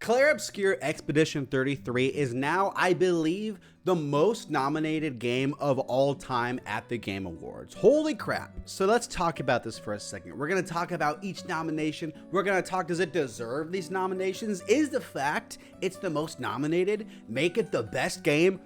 Clair Obscur Expedition 33 is now, I believe, the most nominated game of all time at the Game Awards. Holy crap. So let's talk about this for a second. We're going to talk about each nomination. We're going to talk, does it deserve these nominations? Is the fact it's the most nominated make it the best game,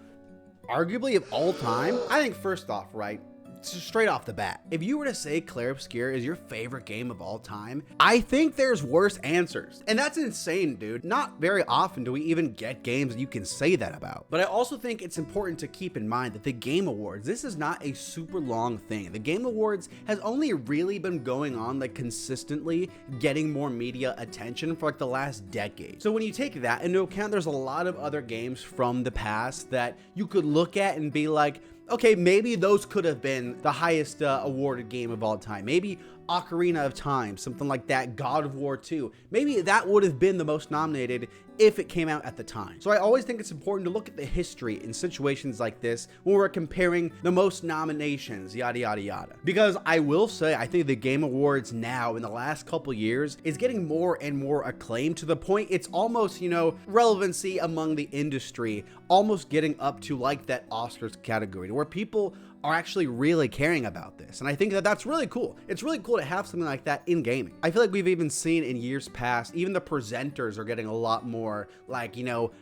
arguably of all time? I think first off, right, straight off the bat, if you were to say Clair Obscur is your favorite game of all time, I think there's worse answers. And that's insane, dude. Not very often do we even get games that you can say that about. But I also think it's important to keep in mind that the Game Awards, this is not a super long thing. The Game Awards has only really been going on like consistently getting more media attention for like the last decade. So when you take that into account, there's a lot of other games from the past that you could look at and be like, okay, maybe those could have been the highest awarded game of all time. Maybe Ocarina of Time, something like that, God of War 2. Maybe that would have been the most nominated if it came out at the time. So I always think it's important to look at the history in situations like this when we're comparing the most nominations, yada, yada, yada. Because I will say, I think the Game Awards now in the last couple years is getting more and more acclaim to the point it's almost, relevancy among the industry, almost getting up to like that Oscars category where people are actually really caring about this. And I think that that's really cool. It's really cool to have something like that in gaming. I feel like we've even seen in years past, even the presenters are getting a lot more like,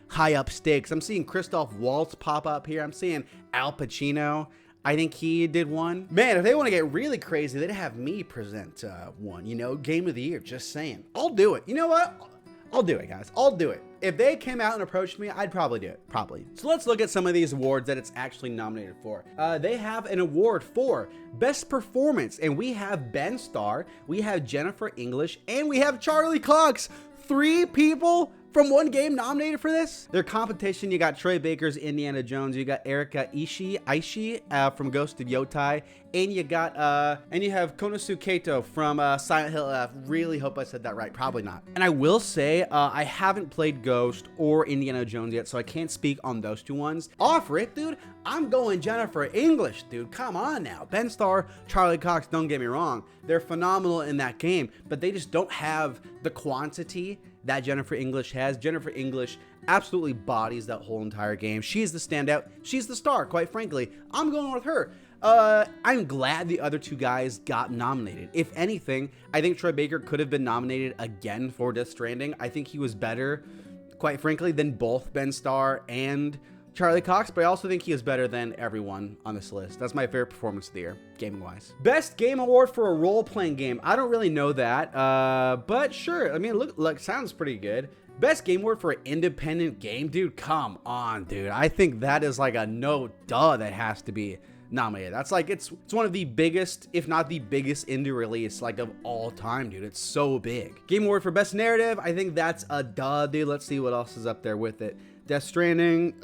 high up stakes. I'm seeing Christoph Waltz pop up here. I'm seeing Al Pacino. I think he did one. Man, if they want to get really crazy, they'd have me present one, Game of the Year, just saying. I'll do it. You know what? I'll do it, guys. I'll do it. If they came out and approached me, I'd probably do it. Probably. So let's look at some of these awards that it's actually nominated for. They have an award for Best Performance, and we have Ben Starr, we have Jennifer English, and we have Charlie Cox. 3 people from one game nominated for this. Their competition, you got Troy Baker's Indiana Jones, you got Erika Ishii from Ghost of Yotai, and you got you have Konosu Kato from Silent Hill. Really hope I said that right. Probably not. And I will say I haven't played Ghost or Indiana Jones yet, so I can't speak on those 2 ones. Offer it, dude. I'm going Jennifer English, dude. Come on now. Ben Starr, Charlie Cox, don't get me wrong. They're phenomenal in that game, but they just don't have the quantity that Jennifer English has. Jennifer English absolutely bodies that whole entire game. She's the standout. She's the star, quite frankly. I'm going with her. I'm glad the other 2 guys got nominated. If anything, I think Troy Baker could have been nominated again for Death Stranding. I think he was better, quite frankly, than both Ben Starr and Charlie Cox, but I also think he is better than everyone on this list. That's my favorite performance of the year, gaming-wise. Best Game Award for a role-playing game. I don't really know that, but sure. I mean, look, sounds pretty good. Best Game Award for an independent game, dude. Come on, dude. I think that is like a no-duh that has to be nominated. That's like, it's one of the biggest, if not the biggest indie release like of all time, dude. It's so big. Game Award for Best Narrative. I think that's a duh, dude. Let's see what else is up there with it. Death Stranding,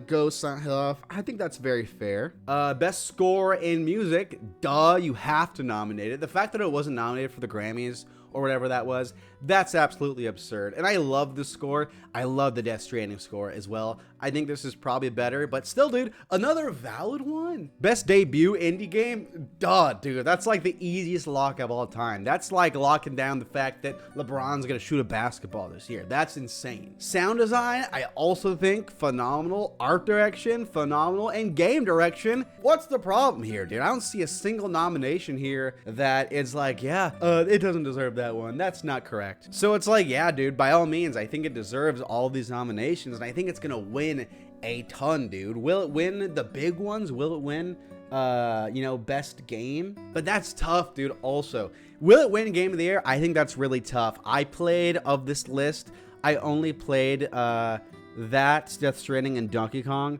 Ghost, Silent Hill. I think that's very fair. Best Score in Music, duh, you have to nominate it. The fact that it wasn't nominated for the Grammys or whatever that was, that's absolutely absurd. And I love the score. I love the Death Stranding score as well. I think this is probably better, but still, dude, another valid one. Best Debut Indie Game, duh, dude. That's like the easiest lock of all time. That's like locking down the fact that LeBron's gonna shoot a basketball this year. That's insane. Sound design, I also think phenomenal. Art direction, phenomenal. And game direction, what's the problem here, dude? I don't see a single nomination here that is like, yeah, it doesn't deserve that one. That's not correct. So it's like, yeah, dude, by all means, I think it deserves all these nominations, and I think it's gonna win a ton, dude. Will it win the big ones? Will it win best game? But that's tough, dude. Also, will it win Game of the Year? I think that's really tough. I played, of this list, I only played that, Death Stranding, and Donkey Kong.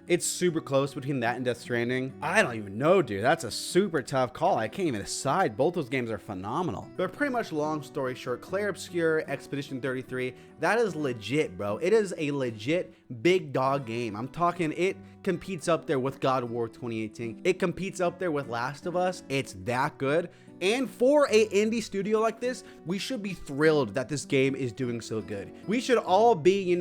It's super close between that and Death Stranding. I don't even know, dude. That's a super tough call. I can't even decide. Both those games are phenomenal. But pretty much, long story short, Clair Obscur Expedition 33, that is legit, bro. It is a legit big dog game. I'm talking, it competes up there with God of War 2018. It competes up there with Last of Us. It's that good. And for a indie studio like this, we should be thrilled that this game is doing so good. We should all be,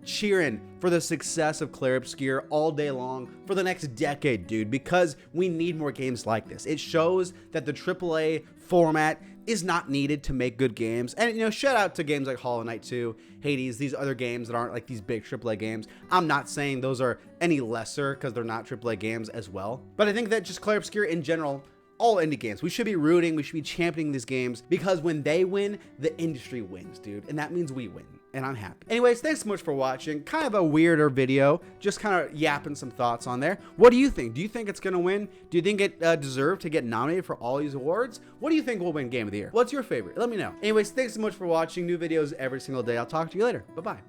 cheering for the success of Clair Obscur all day long for the next decade, dude, because we need more games like this. It shows that the AAA format is not needed to make good games. And, you know, shout out to games like Hollow Knight 2, Hades, these other games that aren't like these big AAA games. I'm not saying those are any lesser because they're not AAA games as well. But I think that just Clair Obscur in general, all indie games, we should be rooting, we should be championing these games, because when they win, the industry wins, dude. And that means we win. And I'm happy. Anyways, thanks so much for watching. Kind of a weirder video, just kind of yapping some thoughts on there. What do you think? Do you think it's gonna win? Do you think it deserved to get nominated for all these awards? What do you think will win Game of the Year? What's your favorite? Let me know. Anyways, thanks so much for watching. New videos every single day. I'll talk to you later. Bye-bye.